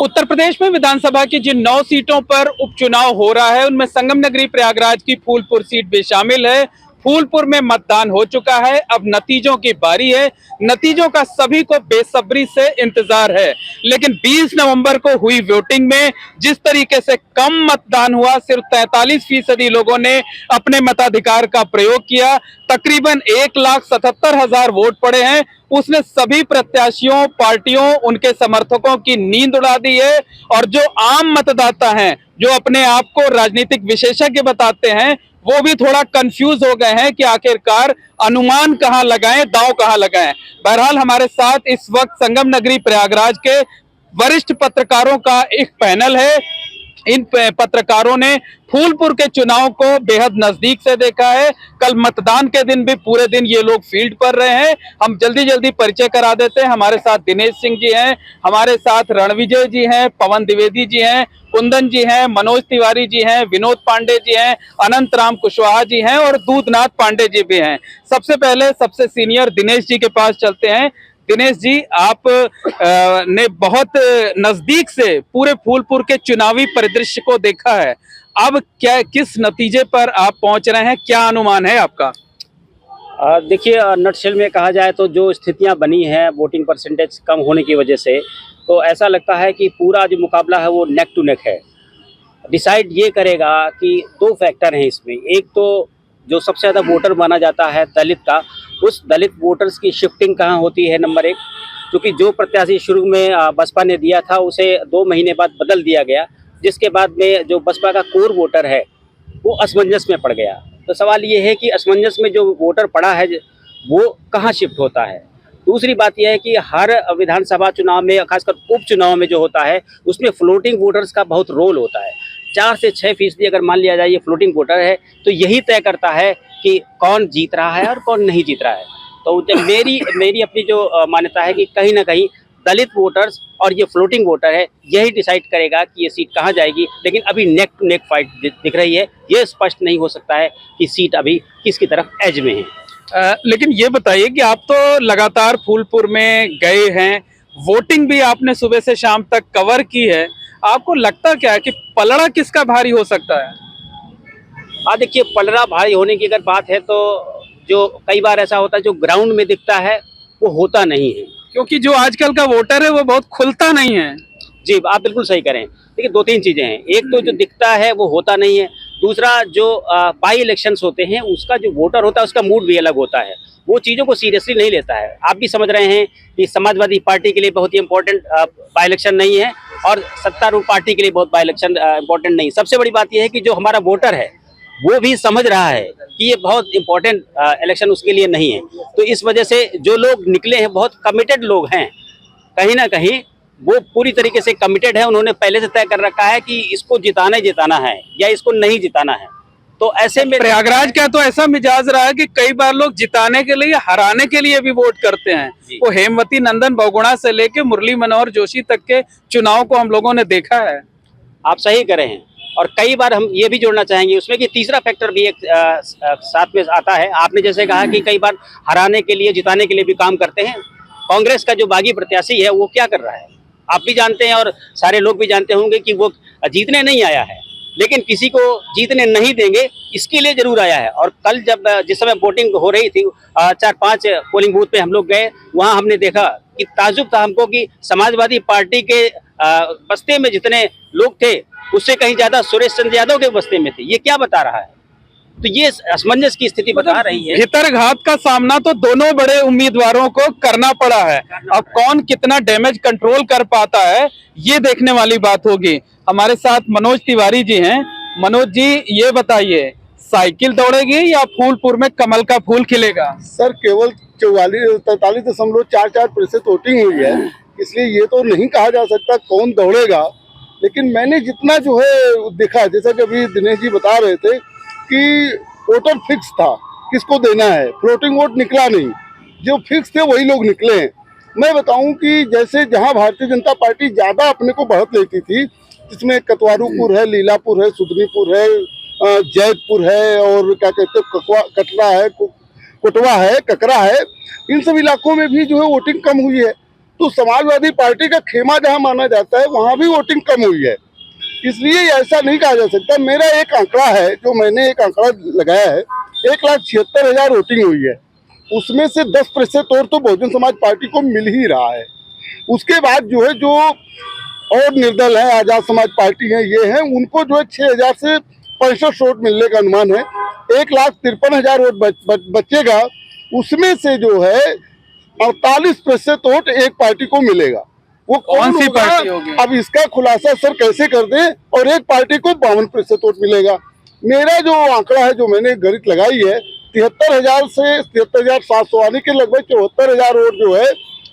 उत्तर प्रदेश में विधानसभा की जिन 9 सीटों पर उपचुनाव हो रहा है उनमें संगम नगरी प्रयागराज की फूलपुर सीट भी शामिल है। फूलपुर में मतदान हो चुका है, अब नतीजों की बारी है। नतीजों का सभी को बेसब्री से इंतजार है, लेकिन 20 नवंबर को हुई वोटिंग में जिस तरीके से कम मतदान हुआ, सिर्फ 43% लोगों ने अपने मताधिकार का प्रयोग किया। तकरीबन 1,77,000 वोट पड़े हैं। उसने सभी प्रत्याशियों, पार्टियों, उनके समर्थकों की नींद उड़ा दी है। और जो आम मतदाता हैं, जो अपने आप को राजनीतिक विशेषज्ञ बताते हैं, वो भी थोड़ा कंफ्यूज हो गए हैं कि आखिरकार अनुमान कहां लगाएं, दांव कहां लगाएं। बहरहाल हमारे साथ इस वक्त संगम नगरी प्रयागराज के वरिष्ठ पत्रकारों का एक पैनल है। इन पत्रकारों ने फूलपुर के चुनाव को बेहद नजदीक से देखा है। कल मतदान के दिन भी पूरे दिन ये लोग फील्ड पर रहे हैं। हम जल्दी जल्दी परिचय करा देते हैं। हमारे साथ दिनेश सिंह जी हैं, हमारे साथ रणविजय जी हैं, पवन द्विवेदी जी हैं, कुंदन जी हैं, मनोज तिवारी जी हैं, विनोद पांडे जी हैं, अनंत राम कुशवाहा जी हैं और दूधनाथ पांडे जी भी हैं। सबसे पहले सबसे सीनियर दिनेश जी के पास चलते हैं। दिनेश जी, आप ने बहुत नजदीक से पूरे फूलपुर के चुनावी परिदृश्य को देखा है। अब क्या, किस नतीजे पर आप पहुंच रहे हैं, क्या अनुमान है आपका? देखिए, नटशेल में कहा जाए तो जो स्थितियां बनी हैं वोटिंग परसेंटेज कम होने की वजह से, तो ऐसा लगता है कि पूरा जो मुकाबला है वो नेक टू नेक है। डिसाइड ये करेगा कि दो फैक्टर हैं इसमें। एक तो जो सबसे ज़्यादा वोटर माना जाता है दलित का, उस दलित वोटर्स की शिफ्टिंग कहाँ होती है, नंबर एक। क्योंकि जो प्रत्याशी शुरू में बसपा ने दिया था उसे 2 महीने बाद बदल दिया गया, जिसके बाद में जो बसपा का कोर वोटर है वो असमंजस में पड़ गया। तो सवाल ये है कि असमंजस में जो वोटर पड़ा है वो कहाँ शिफ्ट होता है। दूसरी बात यह है कि हर विधानसभा चुनाव में, खासकर उपचुनाव में जो होता है, उसमें फ्लोटिंग वोटर्स का बहुत रोल होता है। 4 से 6% अगर मान लिया जाए ये फ्लोटिंग वोटर है, तो यही तय करता है कि कौन जीत रहा है और कौन नहीं जीत रहा है। तो जब मेरी अपनी जो मान्यता है कि कहीं ना कहीं दलित वोटर्स और ये फ्लोटिंग वोटर है, यही डिसाइड करेगा कि ये सीट कहाँ जाएगी। लेकिन अभी नेक टू नेक फाइट दिख रही है। ये स्पष्ट नहीं हो सकता है कि सीट अभी किसकी तरफ एज में है। लेकिन ये बताइए कि आप तो लगातार फूलपुर में गए हैं, वोटिंग भी आपने सुबह से शाम तक कवर की है। आपको लगता क्या है कि पलड़ा किसका भारी हो सकता है? हाँ, देखिए, पलड़ा भारी होने की अगर बात है तो जो कई बार ऐसा होता है जो ग्राउंड में दिखता है वो होता नहीं है। क्योंकि जो आजकल का वोटर है वो बहुत खुलता नहीं है। जी, आप बिल्कुल सही करें। देखिए, 2-3 चीज़ें हैं। एक तो जो दिखता है वो होता नहीं है। दूसरा, जो बाई इलेक्शंस होते हैं उसका जो वोटर होता है उसका मूड भी अलग होता है। वो चीज़ों को सीरियसली नहीं लेता है। आप भी समझ रहे हैं कि समाजवादी पार्टी के लिए बहुत ही इम्पोर्टेंट बाई इलेक्शन नहीं है और सत्तारूढ़ पार्टी के लिए बहुत बाई इलेक्शन इम्पोर्टेंट नहीं। सबसे बड़ी बात ये है कि जो हमारा वोटर है वो भी समझ रहा है कि ये बहुत इम्पोर्टेंट इलेक्शन उसके लिए नहीं है। तो इस वजह से जो लोग निकले हैं बहुत कमिटेड लोग हैं। कहीं ना कहीं वो पूरी तरीके से कमिटेड है। उन्होंने पहले से तय कर रखा है कि इसको जिताना ही जिताना है या इसको नहीं जिताना है। तो ऐसे में प्रयागराज का तो ऐसा मिजाज रहा है कि कई बार लोग जिताने के लिए, हराने के लिए भी वोट करते हैं। वो हेमवती नंदन बहुगुणा से लेके मुरली मनोहर जोशी तक के चुनाव को हम लोगों ने देखा है। आप सही कह रहे हैं। और कई बार हम ये भी जोड़ना चाहेंगे उसमें कि तीसरा फैक्टर भी एक साथ में आता है। आपने जैसे कहा कि कई बार हराने के लिए, जिताने के लिए भी काम करते हैं। कांग्रेस का जो बागी प्रत्याशी है वो क्या कर रहा है आप भी जानते हैं और सारे लोग भी जानते होंगे कि वो जीतने नहीं आया है, लेकिन किसी को जीतने नहीं देंगे इसके लिए जरूर आया है। और कल जब जिस समय वोटिंग हो रही थी, 4-5 पोलिंग बूथ पे हम लोग गए, वहाँ हमने देखा कि ताज्जुब था हमको कि समाजवादी पार्टी के बस्ते में जितने लोग थे उससे कहीं ज्यादा सुरेश चंद्र यादव के बस्ते में थे। ये क्या बता रहा है? तो ये असमंजस की स्थिति बता रही है। भीतरघात का सामना तो दोनों बड़े उम्मीदवारों को करना पड़ा है। अब कौन कितना डैमेज कंट्रोल कर पाता है ये देखने वाली बात होगी। हमारे साथ मनोज तिवारी जी हैं। मनोज जी, ये बताइए, साइकिल दौड़ेगी या फूलपुर में कमल का फूल खिलेगा? सर, केवल 43.44% वोटिंग हुई है, इसलिए ये तो नहीं कहा जा सकता कौन दौड़ेगा। लेकिन मैंने जितना जो है देखा, जैसा कि अभी दिनेश जी बता रहे थे कि वोटर फिक्स था किसको देना है, फ्लोटिंग वोट निकला नहीं। जो फिक्स थे वही लोग निकले हैं। मैं बताऊं कि जैसे जहां भारतीय जनता पार्टी ज़्यादा अपने को बढ़त लेती थी, जिसमें कतवारूपुर है, लीलापुर है, सुदनीपुर है, जैदपुर है और क्या कहते हैं कटरा है, कोटवा है, ककरा है, इन सब इलाकों में भी जो है वोटिंग कम हुई है। तो समाजवादी पार्टी का खेमा जहां माना जाता है वहां भी वोटिंग कम हुई है। इसलिए ऐसा नहीं कहा जा सकता। मेरा एक आंकड़ा है, जो मैंने एक आंकड़ा लगाया है, 1,76,000 वोटिंग हुई है, उसमें से 10% और तो बहुजन समाज पार्टी को मिल ही रहा है। उसके बाद जो है, जो और निर्दल है, आजाद समाज पार्टी है, ये है, उनको जो है 6,000 से 65 वोट मिलने का अनुमान है। 1,53,000 वोट बचेगा, उसमें से जो है 48% वोट एक पार्टी को मिलेगा। वो कौन सी होगा? पार्टी होगी? अब इसका खुलासा सर कैसे कर दें, और एक पार्टी को 52% वोट मिलेगा। मेरा जो आंकड़ा है, जो मैंने गणित लगाई है, 73,000 से 73,700 यानी कि लगभग 74,000 वोट जो है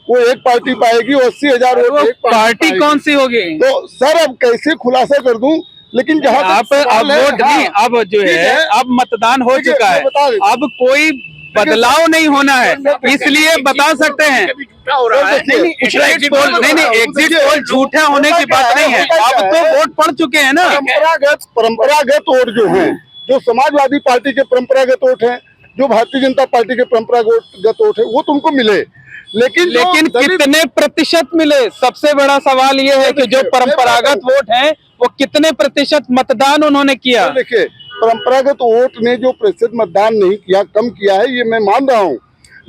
वो एक पार्टी पाएगी, और 80,000 वोट एक पार्टी पाएगी। कौन सी होगी? तो सर अब कैसे खुलासा कर दूं, लेकिन जहां आप तक अब सवाल है, वोट नहीं, अब जो ठीक है अब मतदान हो ठीक है, चुका है, मैं बता देता हूं। अब कोई बदलाव नहीं होना है, इसलिए बता सकते हैं। झूठा हो रहा है। नहीं, एग्जिट पोल नहीं, एग्जिट पोल झूठा होने की बात नहीं है, अब तो वोट पड़ चुके हैं ना। परंपरागत वोट जो है, जो समाजवादी पार्टी के परंपरागत वोट है, जो भारतीय जनता पार्टी के परंपरागत वोट है, वो तुमको मिले। लेकिन कितने प्रतिशत मिले? सबसे बड़ा सवाल ये है कि जो परंपरागत वोट है वो कितने प्रतिशत मतदान उन्होंने किया? देखिए, परंपरागत वोट ने जो प्रतिशत मतदान नहीं किया, कम किया है, ये मैं मान रहा हूँ।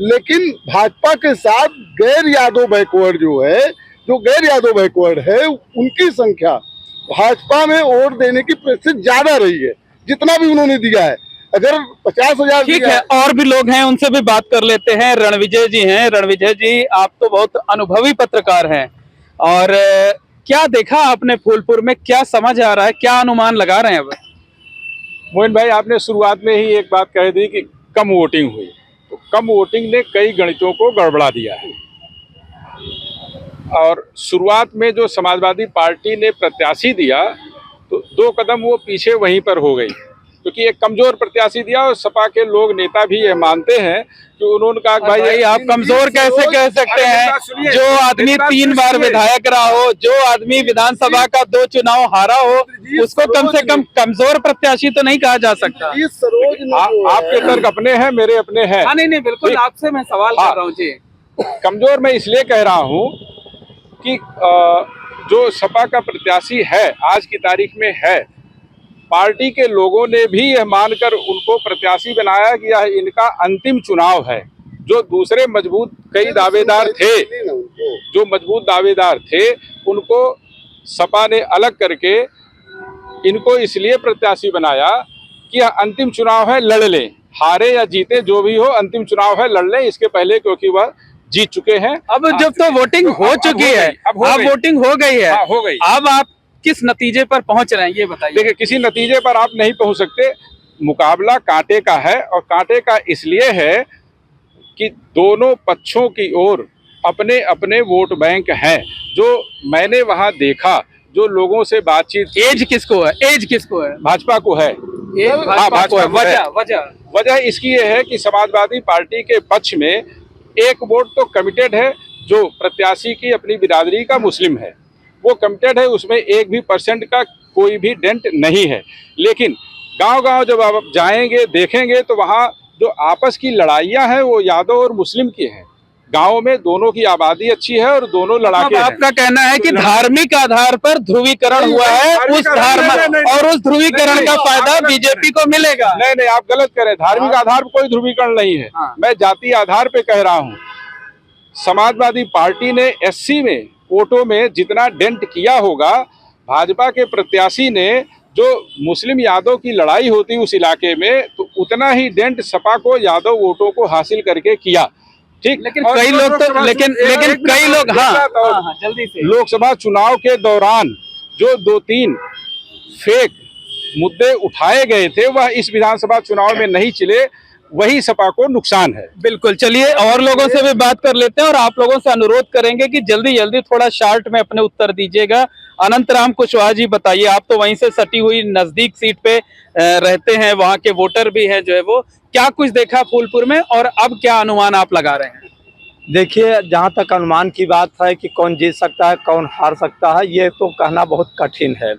लेकिन भाजपा के साथ गैर यादव बैकवर्ड जो है, जो गैर यादव बैकवर्ड है, उनकी संख्या भाजपा में वोट देने की प्रतिशत ज्यादा रही है, जितना भी उन्होंने दिया है। अगर 50,000 ठीक है, और भी लोग हैं, उनसे भी बात कर लेते हैं। रणविजय जी हैं। रणविजय जी, आप तो बहुत अनुभवी पत्रकार हैं, और क्या देखा आपने फूलपुर में? क्या समझ आ रहा है, क्या अनुमान लगा रहे हैं अब? मोहन भाई, आपने शुरुआत में ही एक बात कह दी कि कम वोटिंग हुई, तो कम वोटिंग ने कई गणितों को गड़बड़ा दिया है। और शुरुआत में जो समाजवादी पार्टी ने प्रत्याशी दिया, तो 2 कदम वो पीछे वहीं पर हो गई, क्योंकि एक कमजोर प्रत्याशी दिया, और सपा के लोग नेता भी ये मानते हैं कि उन्होंने कहा कि भाई आप कमजोर कैसे कह सकते हैं? जो आदमी 3 बार विधायक रहा हो, जो आदमी विधानसभा का 2 चुनाव हारा हो, उसको कम से कम कमजोर प्रत्याशी तो नहीं कहा जा सकता। आपके तर्क अपने हैं, मेरे अपने हैं। हाँ, नहीं बिल्कुल, आपसे मैं सवाल कर रहा हूँ जी। कमजोर मैं इसलिए कह रहा हूँ कि जो सपा का प्रत्याशी है, आज की तारीख में है, पार्टी के लोगों ने भी यह मानकर उनको प्रत्याशी बनाया कि यह इनका अंतिम चुनाव है। जो दूसरे मजबूत कई दावेदार थे, जो मजबूत दावेदार थे, उनको सपा ने अलग करके इनको इसलिए प्रत्याशी बनाया कि यह अंतिम चुनाव है, लड़ लें, हारे या जीते जो भी हो, अंतिम चुनाव है, लड़ लें। इसके पहले क्योंकि वह जीत चुके हैं। अब जब तो वोटिंग हो चुकी है, अब वोटिंग हो गई है, हो गई, अब आप किस नतीजे पर पहुंच रहे हैं, ये बताइए। देखिए, किसी नतीजे पर आप नहीं पहुंच सकते। मुकाबला कांटे का है, और कांटे का इसलिए है कि दोनों पक्षों की ओर अपने अपने वोट बैंक हैं। जो मैंने वहां देखा, जो लोगों से बातचीत। एज किसको है? एज किसको है? भाजपा को है। भाजपा को है। वजह इसकी ये है कि समाजवादी पार्टी के पक्ष में एक वोट तो कमिटेड है, जो प्रत्याशी की अपनी बिरादरी का मुस्लिम है, वो कमिटेड है, उसमें 1 भी % का कोई भी डेंट नहीं है। लेकिन गांव-गांव जब आप जाएंगे, देखेंगे, तो वहाँ जो आपस की लड़ाइयाँ हैं वो यादव और मुस्लिम की हैं। गाँव में दोनों की आबादी अच्छी है और दोनों लड़ाके हैं। आपका कहना है कि धार्मिक आधार पर ध्रुवीकरण हुआ है, उस ध्रुवीकरण का फायदा बीजेपी को मिलेगा? नहीं, आप गलत कह रहे हैं। धार्मिक आधार पर कोई ध्रुवीकरण नहीं है। मैं जातीय आधार पे कह रहा हूँ। समाजवादी पार्टी ने SC में वोटों में जितना डेंट किया होगा, भाजपा के प्रत्याशी ने जो मुस्लिम यादव की लड़ाई होती उस इलाके में, तो उतना ही डेंट सपा को यादव वोटों को हासिल करके किया। ठीक, लेकिन कई लोग तो लेकिन कई लोग जल्दी से लोकसभा चुनाव के दौरान जो 2-3 फेक मुद्दे उठाए गए थे, वह इस विधानसभा चुनाव में नहीं चले, वही सपा को नुकसान है। बिल्कुल, चलिए और लोगों से भी बात कर लेते हैं, और आप लोगों से अनुरोध करेंगे कि जल्दी जल्दी थोड़ा शार्ट में अपने उत्तर दीजिएगा। अनंतराम कुशवाहा जी, बताइए, आप तो वहीं से सटी हुई नजदीक सीट पे रहते हैं, वहां के वोटर भी हैं, जो है वो क्या कुछ देखा फूलपुर में, और अब क्या अनुमान आप लगा रहे हैं? देखिए, जहाँ तक अनुमान की बात है कि कौन जीत सकता है, कौन हार सकता है, ये तो कहना बहुत कठिन है,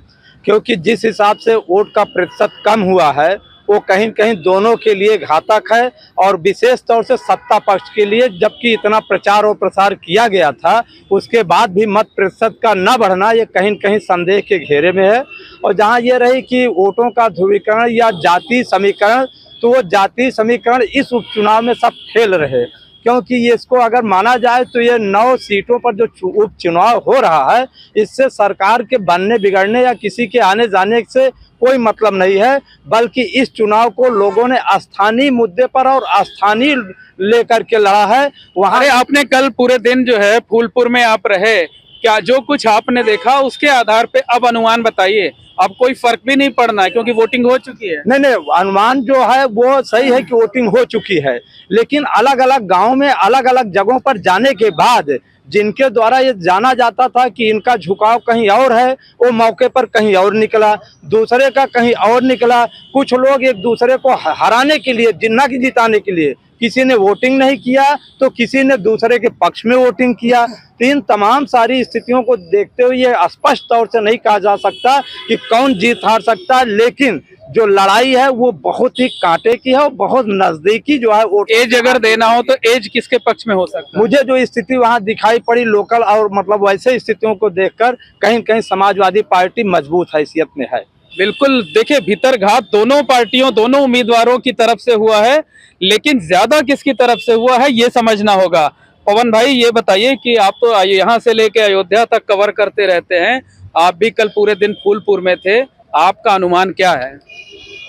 क्योंकि जिस हिसाब से वोट का प्रतिशत कम हुआ है, वो कहीं कहीं दोनों के लिए घातक है, और विशेष तौर से सत्ता पक्ष के लिए। जबकि इतना प्रचार और प्रसार किया गया था, उसके बाद भी मत प्रतिशत का न बढ़ना ये कहीं न कहीं संदेह के घेरे में है। और जहाँ ये रही कि वोटों का ध्रुवीकरण या जातीय समीकरण, तो वो जातीय समीकरण इस उपचुनाव में सब फेल रहे, क्योंकि ये इसको अगर माना जाए तो ये 9 सीटों पर जो उपचुनाव हो रहा है, इससे सरकार के बनने बिगड़ने या किसी के आने जाने से कोई मतलब नहीं है, बल्कि इस चुनाव को लोगों ने स्थानीय मुद्दे पर और स्थानीय लेकर के लड़ा है। वहाँ अरे आपने कल पूरे दिन जो है फूलपुर में आप रहे, क्या जो कुछ आपने देखा उसके आधार पे अब अनुमान बताइए। अब कोई फर्क भी नहीं पड़ना है क्योंकि वोटिंग हो चुकी है। नहीं, अनुमान जो है वो सही है कि वोटिंग हो चुकी है, लेकिन अलग अलग गांव में अलग अलग जगहों पर जाने के बाद जिनके द्वारा ये जाना जाता था कि इनका झुकाव कहीं और है, वो मौके पर कहीं और निकला, दूसरे का कहीं और निकला। कुछ लोग एक दूसरे को हराने के लिए, जिन्ना की जिताने के लिए, किसी ने वोटिंग नहीं किया तो किसी ने दूसरे के पक्ष में वोटिंग किया। तो इन तमाम सारी स्थितियों को देखते हुए ये स्पष्ट तौर से नहीं कहा जा सकता कि कौन जीत हार सकता है, लेकिन जो लड़ाई है वो बहुत ही कांटे की है और बहुत नजदीकी जो है वोट। एज अगर देना हो तो एज किसके पक्ष में हो सकता है? मुझे जो स्थिति वहां दिखाई पड़ी लोकल और मतलब वैसे स्थितियों को देखकर कहीं कहीं समाजवादी पार्टी मजबूत हैसियत में है। बिल्कुल, देखिए भीतरघात दोनों पार्टियों, दोनों उम्मीदवारों की तरफ से हुआ है, लेकिन ज्यादा किसकी तरफ से हुआ है ये समझना होगा। पवन भाई ये बताइए कि आप तो यहाँ से लेके अयोध्या तक कवर करते रहते हैं, आप भी कल पूरे दिन फूलपुर में थे, आपका अनुमान क्या है?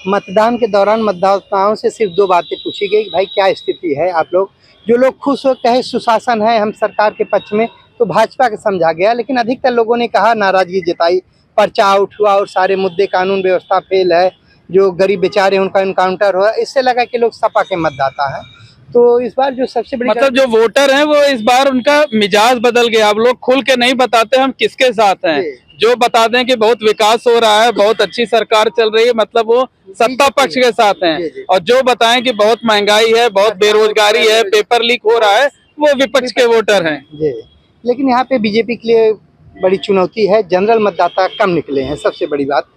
मतदान के दौरान मतदाताओं से सिर्फ 2 बातें पूछी गई, भाई क्या स्थिति है आप लोग। जो लोग खुश हो कहे सुशासन है, हम सरकार के पक्ष में, तो भाजपा के समझा गया। लेकिन अधिकतर लोगों ने कहा, नाराजगी जताई, पर्चा आउट हुआ और सारे मुद्दे कानून व्यवस्था फेल है, जो गरीब बेचारे उनका इनकाउंटर हुआ। इससे लगा कि लोग सपा के मतदाता है। तो इस बार जो सबसे बड़ी मतलब जो वोटर हैं वो इस बार उनका मिजाज बदल गया, अब लोग खुल के नहीं बताते हम किसके साथ हैं। जो बता दें कि बहुत विकास हो रहा है, बहुत अच्छी सरकार चल रही है, मतलब वो सत्ता पक्ष के साथ हैं, और जो बताएं कि बहुत महंगाई है, बहुत बेरोजगारी है, पेपर लीक हो रहा है, वो विपक्ष के वोटर हैं। जी, लेकिन यहाँ पे बीजेपी के लिए बड़ी चुनौती है, जनरल मतदाता कम निकले हैं, सबसे बड़ी बात।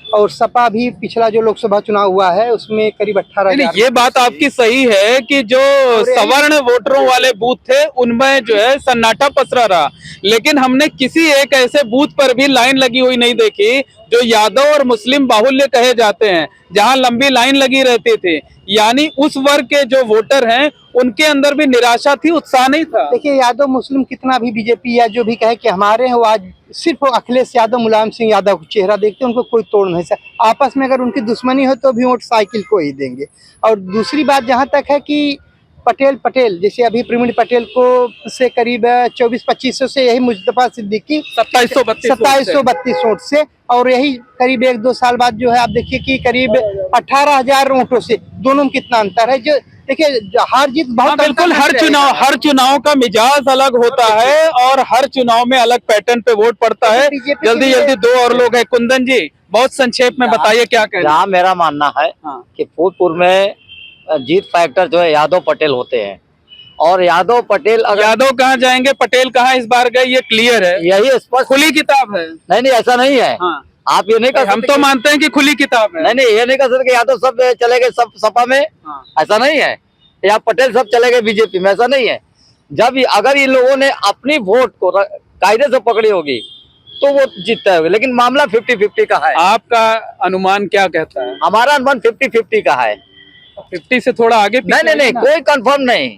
और सपा भी पिछला जो लोकसभा चुनाव हुआ है उसमें करीब 18,000। ये बात आपकी सही है कि जो सवर्ण वोटरों वाले बूथ थे उनमें जो है सन्नाटा पसरा रहा, लेकिन हमने किसी एक ऐसे बूथ पर भी लाइन लगी हुई नहीं देखी जो यादव और मुस्लिम बाहुल्य कहे जाते हैं, जहां लंबी लाइन लगी रहती थी। यानी उस वर्ग के जो वोटर हैं उनके अंदर भी निराशा थी, उत्साह नहीं था। देखिए, यादव मुस्लिम कितना भी बीजेपी या जो भी कहे कि हमारे हैं, वो आज सिर्फ अखिलेश यादव, मुलायम सिंह यादव को चेहरा देखते उनको कोई तोड़ नहीं सकता। आपस में अगर उनकी दुश्मनी हो तो भी वोट साइकिल को ही देंगे। और दूसरी बात जहां तक है कि पटेल जैसे अभी प्रवीण पटेल को से करीब 2400-2500 से, यही मुस्तफा सिद्दीकी 2732 वोट से, और यही करीब 1-2 साल बाद जो है आप देखिए कि करीब 18,000 वोटों से, दोनों में कितना अंतर है। जो देखिए हार जीत बहुत बिल्कुल, हर चुनाव का मिजाज अलग होता है और हर चुनाव में अलग पैटर्न पे वोट पड़ता है। जल्दी 2 और लोग हैं। कुंदन जी, बहुत संक्षेप में बताइए क्या कहें। जहाँ मेरा मानना है कि फूलपुर में जीत फैक्टर जो है यादव पटेल होते हैं, और यादव पटेल अगर यादव कहाँ जाएंगे, पटेल कहाँ इस बार गए, ये क्लियर है, यही स्पष्ट खुली किताब है। नहीं, ऐसा नहीं है। हाँ। आप ये नहीं कर सकते, हम तो मानते हैं कि खुली किताब है। नहीं, ये नहीं कर सकते कि यादव सब चले गए सब सपा में। हाँ। ऐसा नहीं है, या पटेल सब चले गए बीजेपी में, ऐसा नहीं है। जब अगर ये लोगों ने अपनी वोट को कायदे से पकड़ी होगी तो वो जीतता है, लेकिन मामला 50-50 का है। आपका अनुमान क्या कहता है? हमारा अनुमान 50-50 का है। 50 से थोड़ा आगे? नहीं, कोई कंफर्म नहीं,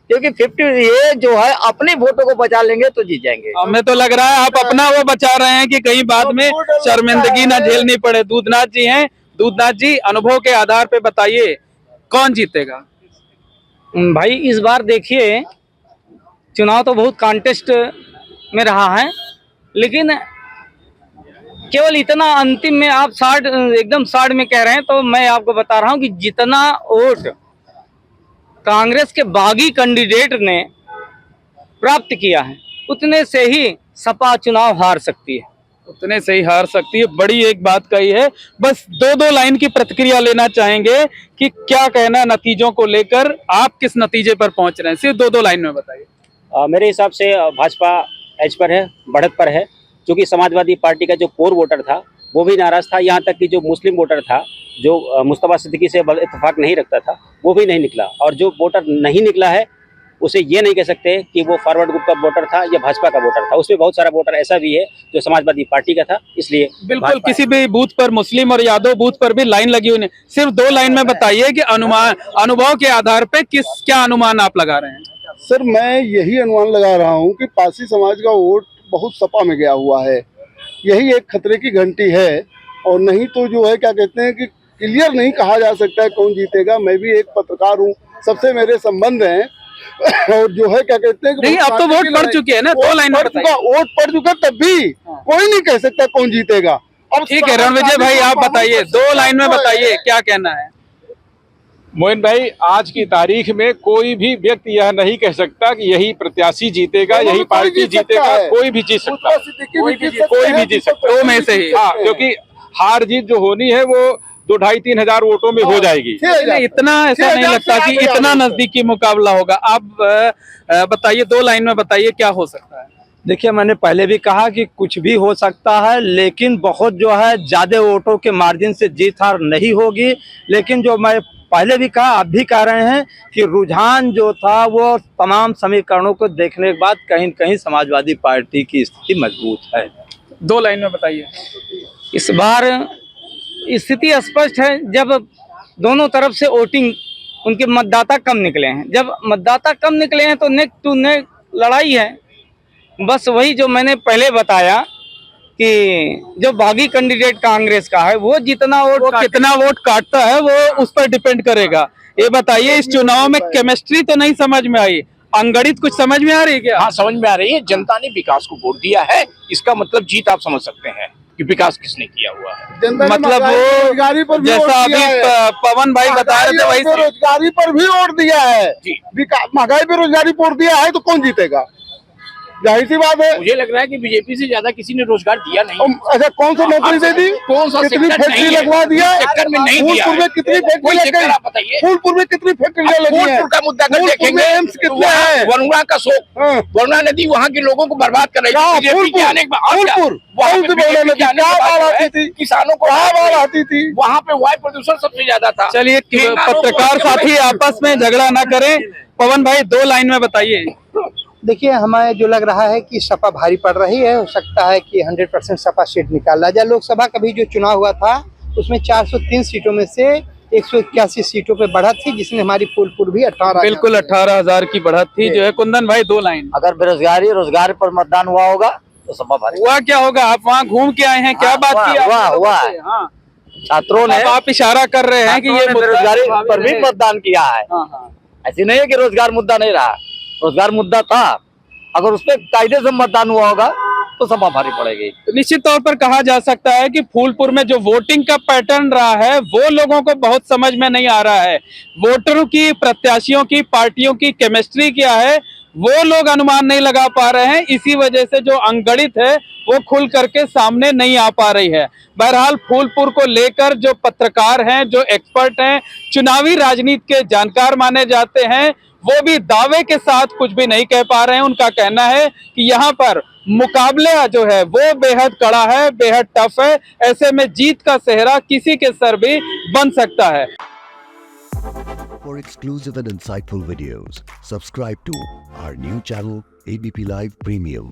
क्योंकि 50 ये जो है अपनी वोटों को बचा लेंगे तो जीत जाएंगे। हमें तो लग रहा है आप अपना वो बचा रहे हैं कि कहीं बाद में शर्मिंदगी ना झेलनी पड़े। दूधनाथ जी हैं, दूधनाथ जी अनुभव के आधार पे बताइए कौन जीतेगा? भाई इस बार देखिए चुनाव तो बहुत कॉन्टेस्ट में रहा है, लेकिन केवल इतना अंतिम में आप एकदम 60 में कह रहे हैं, तो मैं आपको बता रहा हूं कि जितना वोट कांग्रेस के बागी कैंडिडेट ने प्राप्त किया है उतने से ही सपा चुनाव हार सकती है। उतने से ही हार सकती है, बड़ी एक बात कही है। बस 2 लाइन की प्रतिक्रिया लेना चाहेंगे कि क्या कहना नतीजों को लेकर, आप किस नतीजे पर पहुंच रहे हैं, सिर्फ 2 लाइन में बताइए। मेरे हिसाब से भाजपा एज पर है, बढ़त पर है, क्योंकि समाजवादी पार्टी का जो कोर वोटर था वो भी नाराज था, यहाँ तक कि जो मुस्लिम वोटर था जो मुस्तफा सिद्दीकी से इत्तेफाक नहीं रखता था वो भी नहीं निकला, और जो वोटर नहीं निकला है उसे ये नहीं कह सकते कि वो फॉरवर्ड ग्रुप का वोटर था या भाजपा का वोटर था। उसमें बहुत सारा वोटर ऐसा भी है जो समाजवादी पार्टी का था, इसलिए बिल्कुल किसी भी बूथ पर मुस्लिम और यादव बूथ पर भी लाइन लगी हुई नहीं। सिर्फ 2 लाइन में बताइए कि अनुभव के आधार पे क्या अनुमान आप लगा रहे हैं? सर मैं यही अनुमान लगा रहा हूँ कि पारसी समाज का वोट बहुत सपा में गया हुआ है, यही एक खतरे की घंटी है। और नहीं तो जो है क्या कहते हैं कि क्लियर नहीं कहा जा सकता है कौन जीतेगा। मैं भी एक पत्रकार हूँ, सबसे मेरे संबंध हैं और जो है क्या कहते हैं नहीं, अब तो वोट पड़ चुके हैं ना, 2 लाइन में बताइए। वोट पड़ चुका तब भी कोई नहीं कह सकता कौन जीतेगा। अब ठीक है रणविजय भाई आप बताइए, 2 लाइन में बताइए क्या कहना है? मोइन भाई, आज की तारीख में कोई भी व्यक्ति यह नहीं कह सकता कि यही प्रत्याशी जीतेगा, यही पार्टी जीतेगा। कोई भी जीत सकता है, कोई भी जीत सकता है, 2 में से ही। हाँ, क्योंकि हार जीत जो होनी है वो 2-2.5-3 हजार वोटों में हो जाएगी। इतना ऐसा नहीं लगता कि इतना नजदीकी मुकाबला होगा। आप बताइए, 2 लाइन में बताइए क्या हो सकता है? देखिए मैंने पहले भी कहा कि कुछ भी हो सकता है, लेकिन बहुत जो है ज्यादा वोटों के मार्जिन से जीत हार नहीं होगी। लेकिन जो मैं पहले भी कहा, आप भी कह रहे हैं कि रुझान जो था वो तमाम समीकरणों को देखने के बाद कहीं न कहीं समाजवादी पार्टी की स्थिति मजबूत है। 2 लाइन में बताइए। इस बार स्थिति स्पष्ट है। जब दोनों तरफ से वोटिंग उनके मतदाता कम निकले हैं, जब मतदाता कम निकले हैं तो नेक टू नेक लड़ाई है। बस वही जो मैंने पहले बताया कि जो बागी कैंडिडेट कांग्रेस का है वो जितना वोट कितना वोट काटता है वो उस पर डिपेंड करेगा। ये बताइए, इस चुनाव में केमिस्ट्री तो नहीं समझ में आई, अंगणित कुछ समझ में आ रही है क्या? हाँ समझ में आ रही है। जनता ने विकास को वोट दिया है, इसका मतलब जीत आप समझ सकते हैं कि विकास किसने किया हुआ है। मतलब वो जैसा अभी पवन भाई बता रहे थे वही बेरोजगारी पर भी वोट दिया है, महंगाई बेरोजगारी पर वोट दिया है, तो कौन जीतेगा? जाहिर सी बात है। मुझे लग रहा है कि बीजेपी से ज्यादा किसी ने रोजगार दिया नहीं। अच्छा कौन सा नौकरी दे दी? कौन सा कितनी फैक्ट्री लगवा दिया? सेक्टर में नहीं दिया। फूलपुर में कितनी फैक्ट्री लग गई? बताइए, फूलपुर में कितनी फैक्ट्रियां लगी हैं? फूलपुर का मुद्दा कर देखेंगे, एम्स कितने हैं? वरुणा का शोक, वरुणा नदी वहाँ के लोगों को बर्बाद कर रही है। किसानों को बाढ़ आती थी, वहाँ पे वायु प्रदूषण सबसे ज्यादा था। चलिए पत्रकार साथी आपस में झगड़ा ना करें। पवन भाई 2 लाइन में बताइए। देखिए हमें जो लग रहा है कि सपा भारी पड़ रही है, हो सकता है कि 100% सपा सीट निकाला जाए। लोकसभा का भी जो चुनाव हुआ था उसमें 403 सीटों में से 181 सीटों पे बढ़त थी, जिसने हमारी फूलपुर भी 18 बिल्कुल 18,000 की बढ़त थी। जो है कुंदन भाई 2 लाइन। अगर बेरोजगारी रोजगार पर मतदान हुआ होगा तो सपा भारी हुआ क्या होगा? आप वहाँ घूम के आए हैं, क्या बात की? हुआ है। हाँ, छात्रों ने, आप इशारा कर रहे हैं कि ये बेरोजगारी पर भी मतदान किया है। ऐसी नहीं है कि रोजगार मुद्दा नहीं रहा, रोजगार मुद्दा था। अगर उस पर कायदे से मतदान हुआ होगा तो सपा भारी पड़ेगी। निश्चित तौर पर कहा जा सकता है कि फूलपुर में जो वोटिंग का पैटर्न रहा है वो लोगों को बहुत समझ में नहीं आ रहा है। वोटरों की, प्रत्याशियों की, पार्टियों की केमिस्ट्री क्या है वो लोग अनुमान नहीं लगा पा रहे हैं। इसी वजह से जो अंगणित है वो खुल करके सामने नहीं आ पा रही है। बहरहाल फूलपुर को लेकर जो पत्रकार हैं, जो एक्सपर्ट हैं, चुनावी राजनीति के जानकार माने जाते हैं, वो भी दावे के साथ कुछ भी नहीं कह पा रहे हैं। उनका कहना है कि यहाँ पर मुकाबला जो है वो बेहद कड़ा है, बेहद टफ है। ऐसे में जीत का सेहरा किसी के सर भी बन सकता है। For exclusive and insightful videos, subscribe to our new channel ABP Live Premium.